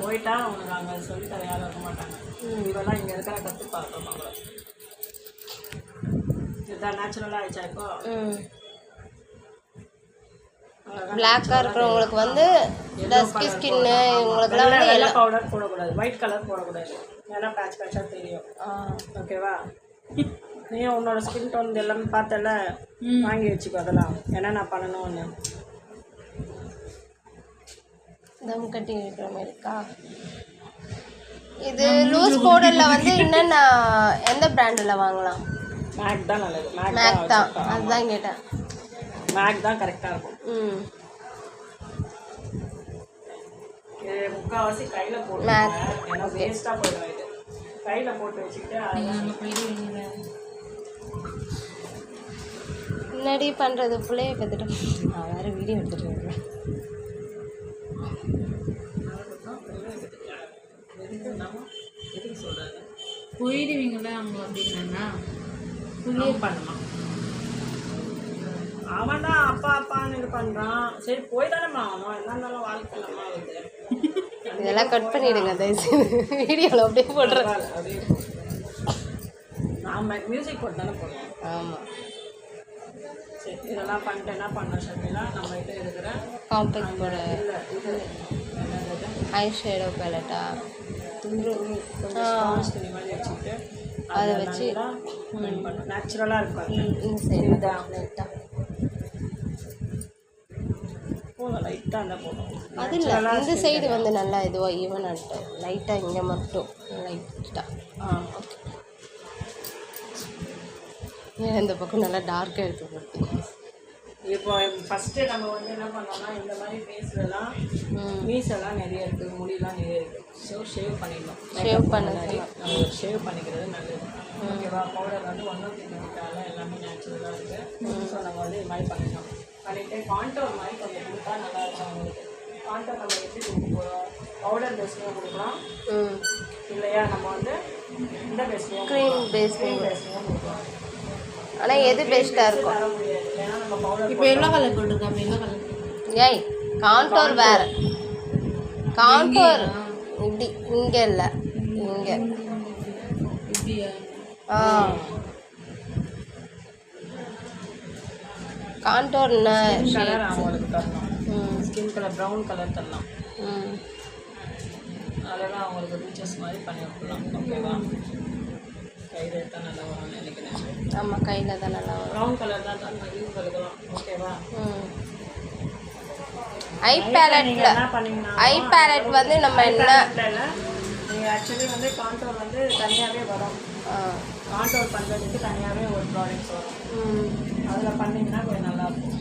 போயிட்டா அவனுக்கு அங்கே சொல்லித்தர யாரும் இருக்க மாட்டாங்க. இதெல்லாம் இங்கே இருக்கிற கற்று பார்க்கணும் அவங்கள. இதுதான் நேச்சுரலாக ஆயிடுச்சா இப்போ. பிளாக்காக இருக்கிறவங்களுக்கு வந்து டஸ்கி ஸ்கின்னு இவங்களுக்குலாம் வந்து எல்லோ பவுடர் போடக்கூடாது, ஒயிட் கலர் போடக்கூடாது, ஏன்னா பேட்ச் பேட்சாக தெரியும். ஓகேவா? நீயும் உன்னோட ஸ்கின் டோன் எல்லாமே பார்த்தல வாங்கி வச்சுக்கோ. அதெல்லாம் ஏன்னா நான் பண்ணணும் ஒன்று தம் கட்டி இருக்கிற மாதிரி இருக்கா. இது லூஸ் பவுடரில் வந்து என்னென்ன எந்த பிராண்டில் வாங்கலாம்? மேக் தான் நல்லது. மேக் தான், அதுதான் கேட்டேன். மேக் தான் கரெக்டாக இருக்கும். இது முக்கால்வாசி கையில் போட்டு ஏன்னா வேஸ்ட்டாக போயிடும். இது கையில் போட்டு வச்சுக்கிட்டு முன்னாடி பண்ணுறது பிள்ளைய பார்த்துட்டு நான் வேறு வீடியோ எடுத்துகிட்டு இருக்கேன். போயிடுவீங்களா அவங்க அப்படின்னா பண்ணுமா? அவன் தான் அப்பா அப்பான்னு இது பண்ணுறான். சரி போய் தானேம்மா ஆகணும், என்ன இருந்தாலும் வாழ்க்கையிலம்மா இது. இதெல்லாம் கட் பண்ணிவிடுங்க தயவுசெய்து, வீடியோவில் அப்படியே போடுறேன். அப்படியே நாம் மியூசிக் போட்டு தானே போடுவோம். ஆமாம். சரி இதெல்லாம் பண்ணிட்டு என்ன பண்ணோம் ஷர்மிலா, நம்மகிட்ட இருக்கிற காம்பேக்ட் போட இல்லை இது ஐ ஷேடோ பேலட்டா துணி கொஞ்சம் துணி மாதிரி வச்சுக்கிட்டு அதை வச்சு நேச்சுரலாக இருக்கும். இந்த சைடு தான் லைட்டாக போதும், லைட்டாக இருந்தால் போதும். அது இல்லை, இந்த சைடு வந்து நல்லா இதுவாக ஈவனாகிட்டு லைட்டாக இங்கே மட்டும் லைட்டாக. ஓகே. ஏன் இந்த பக்கம் நல்லா டார்க்காக எடுத்து போட்டு இப்போ ஃபஸ்ட்டு நம்ம வந்து என்ன பண்ணோம்னா இந்த மாதிரி ஃபேஸ்லலாம் மீஸெல்லாம் நிறைய இருக்குது, முடியெல்லாம் நிறைய இருக்குது. ஸோ ஷேவ் பண்ணிடணும். ஷேவ் பண்ண நம்ம ஷேவ் பண்ணிக்கிறது நல்லது. ஓகேவா? பவுடர் வந்து 150 எல்லாமே நேச்சுரலாக இருக்குது. ஸோ நம்ம வந்து இது மாதிரி பண்ணிடணும். பண்ணிவிட்டு கான்டோர் மாதிரி கொஞ்சம் கொடுத்தா நல்லா இருக்கும் அவங்களுக்கு. கான்டோர் நம்ம எப்படி கொடுக்க போகிறோம்? பவுடர் பேஸ்லையும் கொடுக்கலாம், இல்லையா நம்ம வந்து இந்த பேஸ்லையும் க்ரீம் பேஸ்லையும் கொடுக்கலாம். ஆனால் எது பெஸ்ட்டாக இருக்கும்? தர முடியாது, ஏன்னா நம்ம பவுடர் இப்போ எல்லோ கலர் போட்டுருக்கோம். எல்லோ கலர் ஏய் கான்டோர் வேறு. கான்டோர் இப்படி இங்கே இல்லை, இங்கே. இப்படியா? கான்டோர்னா கலர் அவங்களுக்கு தரணும். ஸ்கின் கலர் ப்ரௌன் கலர் தரலாம். அதெல்லாம் அவங்களுக்கு பீச்சஸ் மாதிரி பண்ணி விட்டுலாம். ஓகேவா? கையில் எடுத்தால் நல்லா வரும்னு நினைக்கிறேன். ஆமாம், கையில் தான் நல்லா வரும். ப்ரௌன் கலர் தான் நிறைய கலக்கலாம். ஓகேவா? ஐ பேலட்டில் ஐ பேலட் வந்து நம்ம என்ன நீங்கள் ஆக்சுவலி வந்து கான்டோர் வந்து தனியாகவே வரும். கான்டோர் பண்ணுறதுக்கு தனியாகவே ஒரு ப்ராடக்ட்ஸ் வரும். அதில் பண்ணிங்கன்னா கொஞ்சம் நல்லாயிருக்கும்.